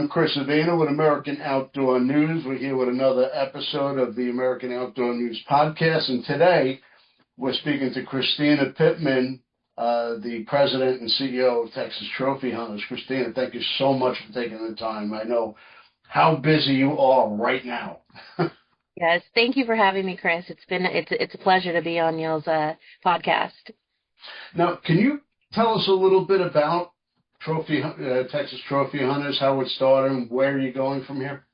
Chris Avena with American Outdoor News. We're here with another episode of the American Outdoor News podcast, and today we're speaking to Christina Pittman, the president and CEO of Texas Trophy Hunters. Christina, thank you so much for taking the time. I know how busy you are right now. Yes, thank you for having me, Chris. It's a pleasure to be on y'all's podcast. Now, can you tell us a little bit about Texas Trophy Hunters, how it started, and where are you going from here?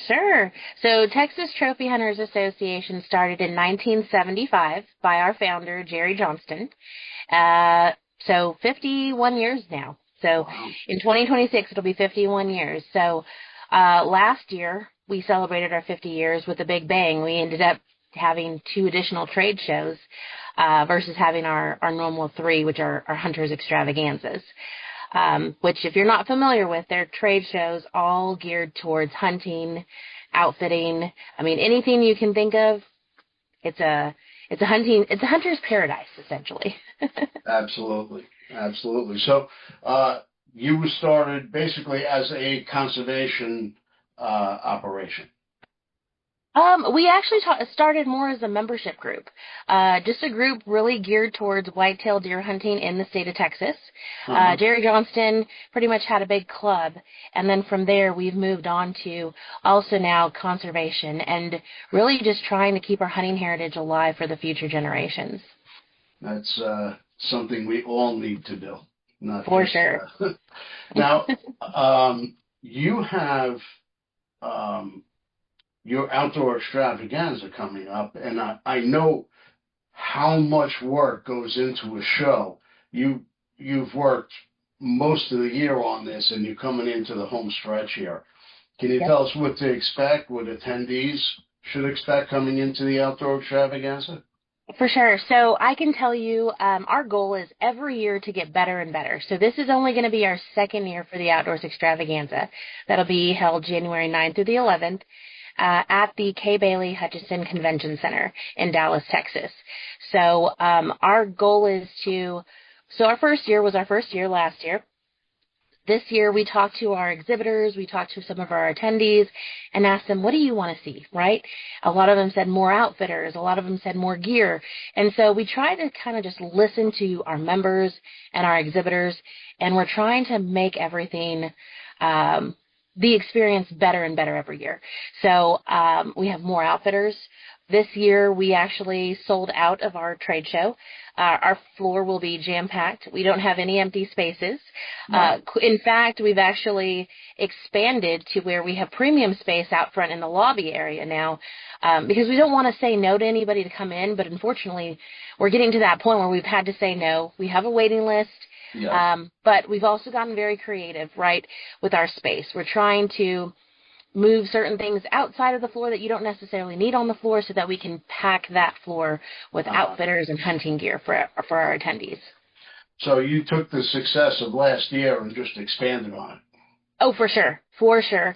Sure. So Texas Trophy Hunters Association started in 1975 by our founder, Jerry Johnston. So 51 years now. So Wow. in 2026, it'll be 51 years. So last year, we celebrated our 50 years with a big bang. We ended up having 2 additional trade shows versus having our normal 3, which are our Hunters Extravaganzas. Which, if you're not familiar with, they're trade shows all geared towards hunting, outfitting. I mean, anything you can think of. It's a hunter's paradise, essentially. Absolutely. So, you were started basically as a conservation operation. We actually started more as a membership group, just a group really geared towards whitetail deer hunting in the state of Texas. Jerry Johnston pretty much had a big club, and then from there we've moved on to also now conservation and really just trying to keep our hunting heritage alive for the future generations. That's something we all need to do. For sure. Now, you have your Outdoor Extravaganza coming up, and I know how much work goes into a show. You've worked most of the year on this, and you're coming into the home stretch here. Can you tell us what to expect, what attendees should expect coming into the Outdoor Extravaganza? For sure. So I can tell you our goal is every year to get better and better. So this is only going to be our second year for the Outdoors Extravaganza. That'll be held January 9th through the 11th. At the Kay Bailey Hutchison Convention Center in Dallas, Texas. So our goal is our first year was our first year last year. This year we talked to our exhibitors, we talked to some of our attendees and asked them, what do you want to see, right? A lot of them said more outfitters, a lot of them said more gear. And so we try to kind of just listen to our members and our exhibitors, and we're trying to make everything the experience better and better every year. So we have more outfitters. This year we actually sold out of our trade show. Our floor will be jam-packed. We don't have any empty spaces. Wow. In fact, we've actually expanded to where we have premium space out front in the lobby area now because we don't want to say no to anybody to come in, but unfortunately we're getting to that point where we've had to say no. We have a waiting list. Yeah. But we've also gotten very creative, right, with our space. We're trying to move certain things outside of the floor that you don't necessarily need on the floor so that we can pack that floor with outfitters and hunting gear for our attendees. So you took the success of last year and just expanded on it. Oh, for sure. For sure.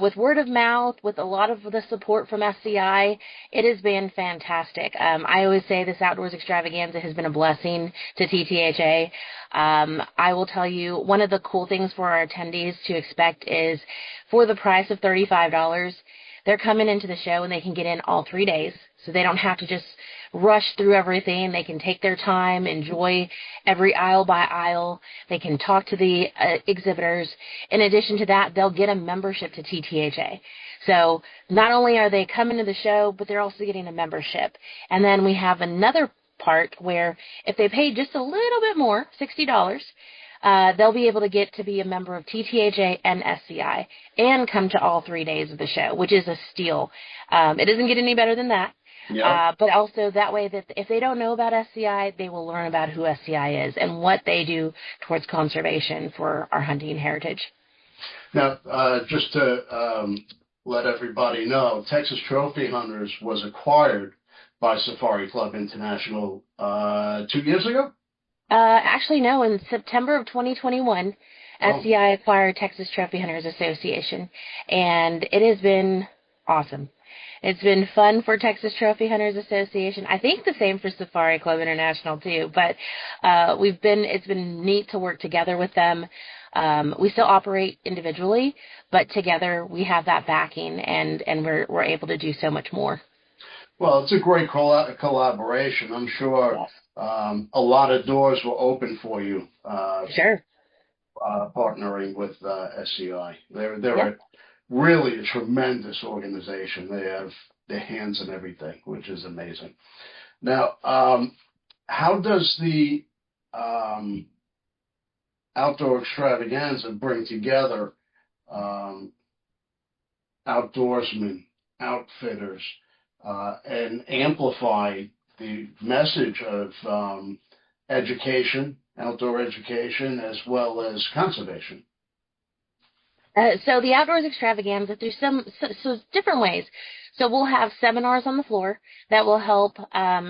With word of mouth, with a lot of the support from SCI, it has been fantastic. I always say this Outdoors Extravaganza has been a blessing to TTHA. I will tell you, one of the cool things for our attendees to expect is for the price of $35, they're coming into the show and they can get in all 3 days. So they don't have to just rush through everything. They can take their time, enjoy every aisle by aisle. They can talk to the exhibitors. In addition to that, they'll get a membership to TTHA. So not only are they coming to the show, but they're also getting a membership. And then we have another part where if they pay just a little bit more, $60, they'll be able to get to be a member of TTHA and SCI and come to all 3 days of the show, which is a steal. It doesn't get any better than that. Yeah. But also that way that if they don't know about SCI, they will learn about who SCI is and what they do towards conservation for our hunting heritage. Now, just to let everybody know, Texas Trophy Hunters was acquired by Safari Club International 2 years ago? Actually, no. In September of 2021, SCI acquired Texas Trophy Hunters Association, and it has been awesome. It's been fun for Texas Trophy Hunters Association. I think the same for Safari Club International too, but it's been neat to work together with them. We still operate individually, but together we have that backing, and we're able to do so much more. Well, it's a great collaboration. I'm sure Yes. a lot of doors will open for you Sure. partnering with SCI. They're Yep. really a tremendous organization. They have their hands in everything, which is amazing. Now, how does the Outdoor Extravaganza bring together um, outdoorsmen, outfitters, and amplify the message of education, outdoor education, as well as conservation? So the Outdoors Extravaganza, there's so different ways. So we'll have seminars on the floor that will help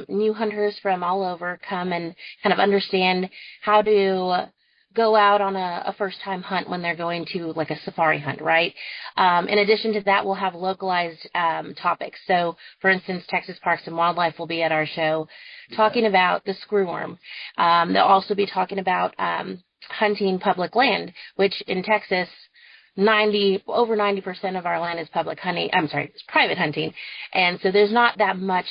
new hunters from all over come and kind of understand how to go out on a first-time hunt when they're going to like a safari hunt, right? In addition to that, we'll have localized topics. So, for instance, Texas Parks and Wildlife will be at our show talking about the screwworm. They'll also be talking about hunting public land, which in Texas, over 90% of our land is public hunting. I'm sorry, it's private hunting. And so there's not that much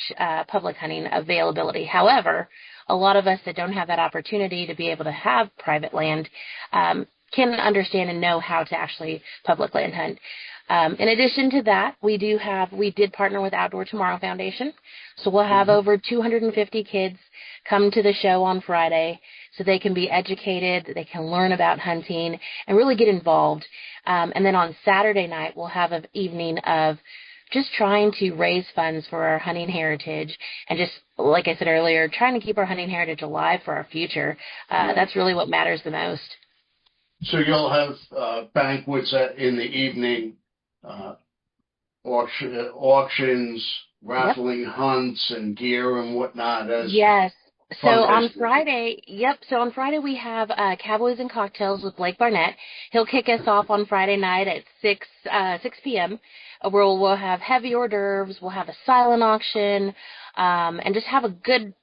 public hunting availability. However, a lot of us that don't have that opportunity to be able to have private land can understand and know how to actually public land hunt. In addition to that, we did partner with Outdoor Tomorrow Foundation. So we'll have over 250 kids come to the show on Friday so they can be educated, they can learn about hunting, and really get involved. And then on Saturday night, we'll have an evening of just trying to raise funds for our hunting heritage and just, like I said earlier, trying to keep our hunting heritage alive for our future. That's really what matters the most. So you'll have banquets in the evening, auctions, raffling hunts and gear and whatnot. Yes. So on fundraising. Friday, So on Friday we have Cowboys and Cocktails with Blake Barnett. He'll kick us off on Friday night at 6 p.m. Where we'll have heavy hors d'oeuvres, we'll have a silent auction, and just have a good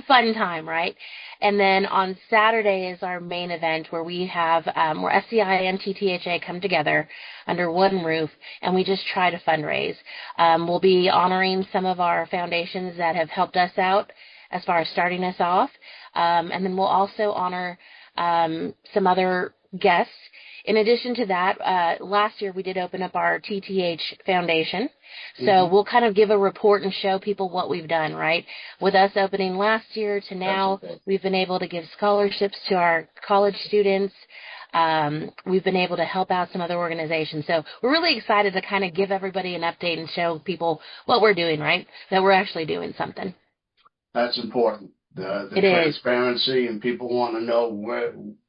fun time, right? And then on Saturday is our main event where we have where SCI and TTHA come together under one roof, and we just try to fundraise. We'll be honoring some of our foundations that have helped us out as far as starting us off, and then we'll also honor some other guests. In addition to that, last year we did open up our TTH Foundation. So we'll kind of give a report and show people what we've done, right? With us opening last year to now, we've been able to give scholarships to our college students. We've been able to help out some other organizations. So we're really excited to kind of give everybody an update and show people what we're doing, right? That we're actually doing something. That's important. The It transparency, and people want to know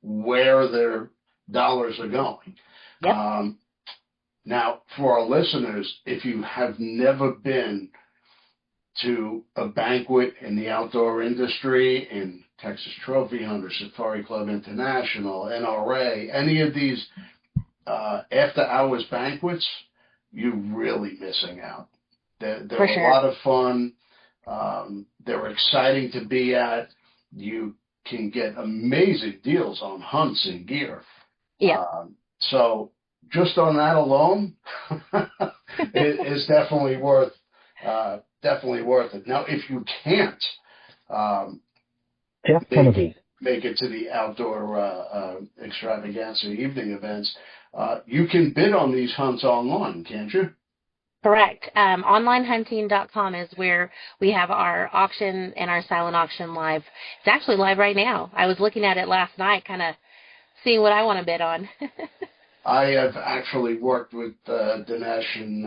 where their dollars are going. Yep. Now, for our listeners, if you have never been to a banquet in the outdoor industry, in Texas Trophy Hunter, Safari Club International, NRA, any of these after-hours banquets, you're really missing out. They're a lot of fun. They're exciting to be at. You can get amazing deals on hunts and gear. Yeah. So just on that alone, it is definitely worth it. Now, if you can't make it to the Outdoor Extravaganza evening events, you can bid on these hunts online, can't you? Correct. Onlinehunting.com is where we have our auction and our silent auction live. It's actually live right now. I was looking at it last night, kind of seeing what I want to bid on. I have actually worked with Dinesh and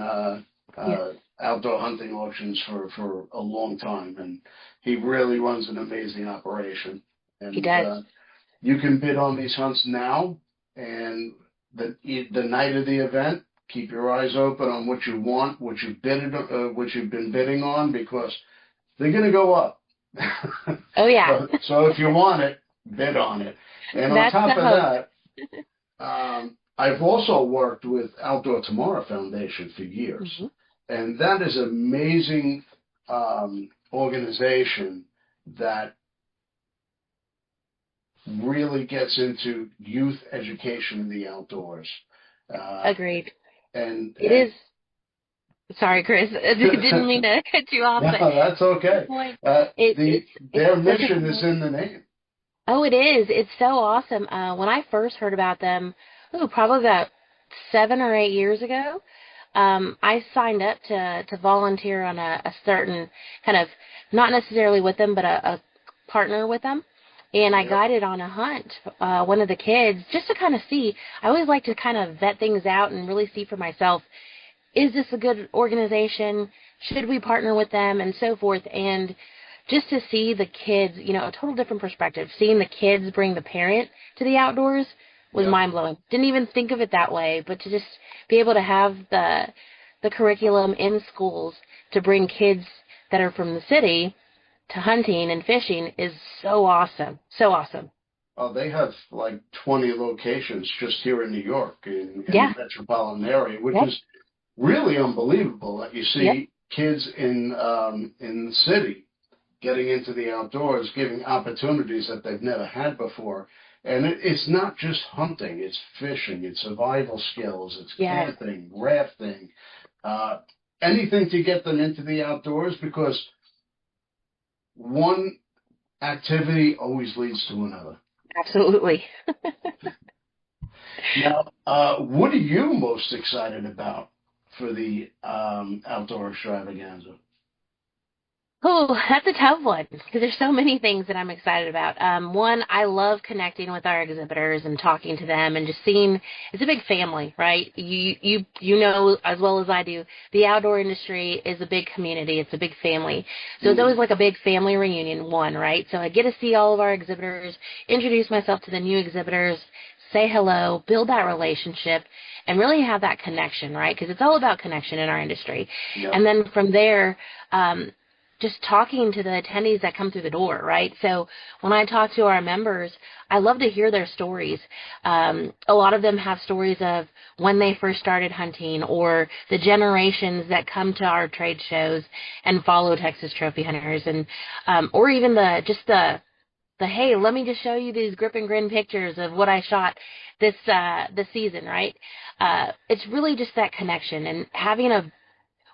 outdoor hunting auctions for a long time, and he really runs an amazing operation. And he does. You can bid on these hunts now, and the night of the event, keep your eyes open on what you want, what you've been bidding on, because they're going to go up. Oh yeah. So if you want it, bid on it. And on top of that, I've also worked with Outdoor Tomorrow Foundation for years, and that is an amazing organization that really gets into youth education in the outdoors. Uh, Agreed. It and is. Sorry, Chris. I didn't mean to cut you off, no, but that's the okay. point, it's Their such a mission is cool. in the name. Oh, it is. It's so awesome. When I first heard about them, probably about 7 or 8 years ago, I signed up to volunteer on a certain kind of, not necessarily with them, but a partner with them. And I Yep. guided on a hunt, one of the kids, just to kind of see. I always like to kind of vet things out and really see for myself, is this a good organization? Should we partner with them and so forth? And just to see the kids, a total different perspective. Seeing the kids bring the parent to the outdoors was Yep. mind blowing. Didn't even think of it that way, but to just be able to have the curriculum in schools to bring kids that are from the city to hunting and fishing is so awesome. So awesome. Oh, they have like 20 locations just here in New York, in the Yeah. metropolitan area, which Yep. is really unbelievable that you Yep. see kids in the city getting into the outdoors, giving opportunities that they've never had before. And it's not just hunting, it's fishing, it's survival skills, it's Yes. camping, rafting, uh, anything to get them into the outdoors, because one activity always leads to another. Absolutely. Now, what are you most excited about for the outdoor extravaganza? Oh, that's a tough one because there's so many things that I'm excited about. One, I love connecting with our exhibitors and talking to them and just seeing. It's a big family, right? You know as well as I do. The outdoor industry is a big community. It's a big family. So it's Hmm. always like a big family reunion. One, right? So I get to see all of our exhibitors, introduce myself to the new exhibitors, say hello, build that relationship, and really have that connection, right? Because it's all about connection in our industry. Yep. And then from there. Just talking to the attendees that come through the door, right? So when I talk to our members, I love to hear their stories. A lot of them have stories of when they first started hunting or the generations that come to our trade shows and follow Texas Trophy Hunters and, or even the, hey, let me just show you these grip and grin pictures of what I shot this season, right? It's really just that connection and having a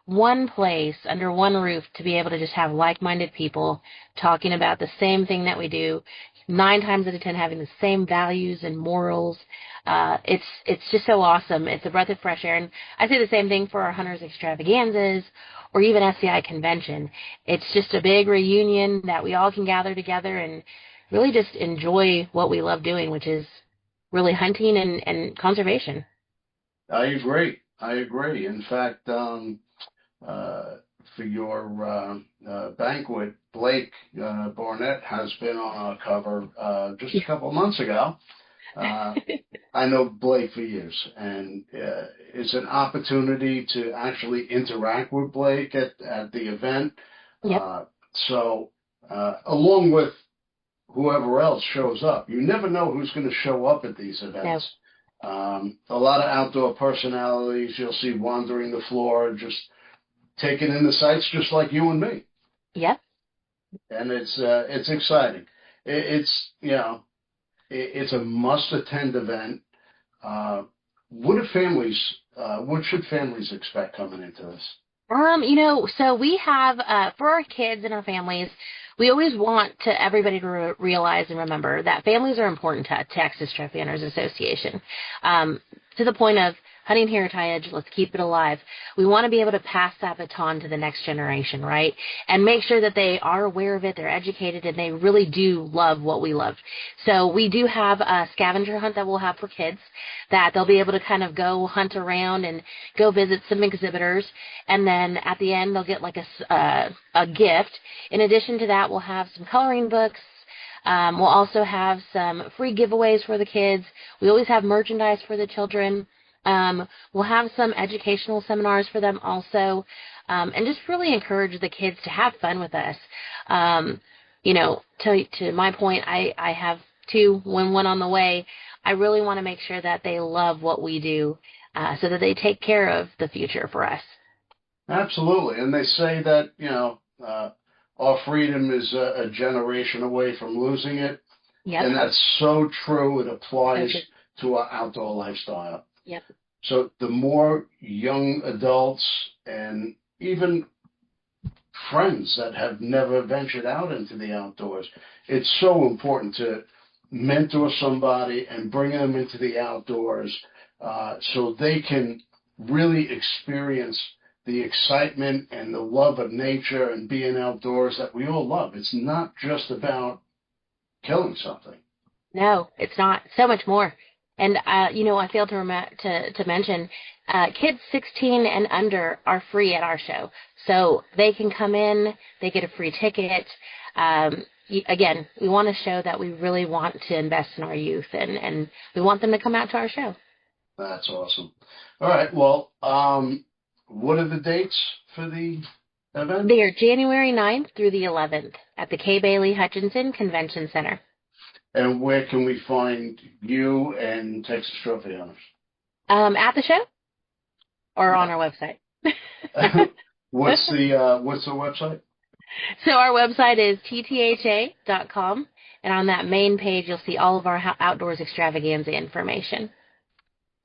one place under one roof to be able to just have like-minded people talking about the same thing that we do, 9 times out of 10 having the same values and morals. It's just so awesome. It's a breath of fresh air, and I say the same thing for our hunters extravaganzas or even SCI convention. It's just a big reunion that we all can gather together and really just enjoy what we love doing, which is really hunting and conservation. I agree. I agree. In fact, for your banquet, Blake Barnett has been on our cover just a couple of months ago. Uh, I know Blake for years, and it's an opportunity to actually interact with Blake at the event. Yep. Uh, so, along with whoever else shows up, you never know who's going to show up at these No. events. A lot of outdoor personalities you'll see wandering the floor, just taking in the sights, just like you and me. Yep. And it's exciting. It's it's a must attend event. Uh, what should families expect coming into this? So we have for our kids and our families, we always want to everybody to realize and remember that families are important to Texas Trophy Hunters Association. To the point of hunting heritage, let's keep it alive. We want to be able to pass that baton to the next generation, right? And make sure that they are aware of it, they're educated, and they really do love what we love. So we do have a scavenger hunt that we'll have for kids that they'll be able to kind of go hunt around and go visit some exhibitors. And then at the end, they'll get like a gift. In addition to that, we'll have some coloring books. We'll also have some free giveaways for the kids. We always have merchandise for the children. We'll have some educational seminars for them also, and just really encourage the kids to have fun with us. To my point, I have two, one on the way. I really want to make sure that they love what we do, so that they take care of the future for us. Absolutely. And they say that, our freedom is a generation away from losing it. Yep. And that's so true. It applies So true. to our outdoor lifestyle. Yep. So the more young adults and even friends that have never ventured out into the outdoors, it's so important to mentor somebody and bring them into the outdoors so they can really experience the excitement and the love of nature and being outdoors that we all love. It's not just about killing something. No, it's not. So much more. And, I failed to mention, kids 16 and under are free at our show. So they can come in, they get a free ticket. Again, we want to show that we really want to invest in our youth, and we want them to come out to our show. That's awesome. All right. Well, what are the dates for the event? They are January 9th through the 11th at the Kay Bailey Hutchison Convention Center. And where can we find you and Texas Trophy Hunters? At the show or on our website? What's the website? So our website is TTHA.com, and on that main page, you'll see all of our Outdoors Extravaganza information.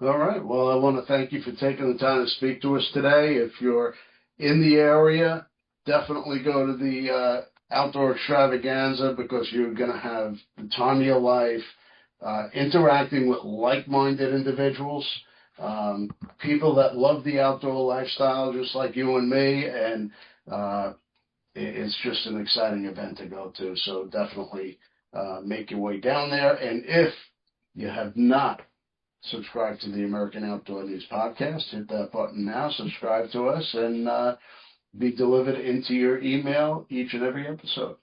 All right. Well, I want to thank you for taking the time to speak to us today. If you're in the area, definitely go to the Outdoor Extravaganza, because you're going to have the time of your life interacting with like-minded individuals, people that love the outdoor lifestyle just like you and me, and it's just an exciting event to go to. So definitely make your way down there. And if you have not subscribed to the American Outdoor News Podcast, hit that button now, subscribe to us, and be delivered into your email each and every episode.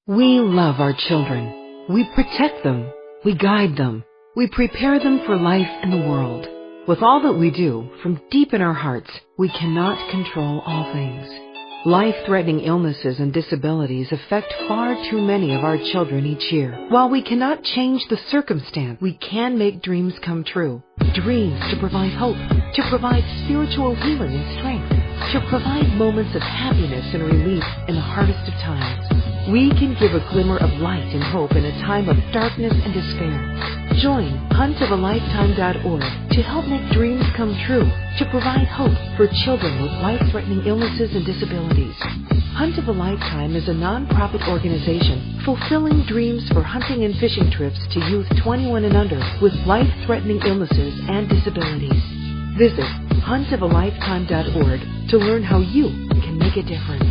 We love our children. We protect them. We guide them. We prepare them for life in the world. With all that we do, from deep in our hearts, we cannot control all things. Life-threatening illnesses and disabilities affect far too many of our children each year. While we cannot change the circumstance, we can make dreams come true. Dreams to provide hope, to provide spiritual healing and strength, to provide moments of happiness and relief in the hardest of times. We can give a glimmer of light and hope in a time of darkness and despair. Join huntofalifetime.org to help make dreams come true, to provide hope for children with life-threatening illnesses and disabilities. Hunt of a Lifetime is a non-profit organization fulfilling dreams for hunting and fishing trips to youth 21 and under with life-threatening illnesses and disabilities. Visit huntofalifetime.org to learn how you can make a difference.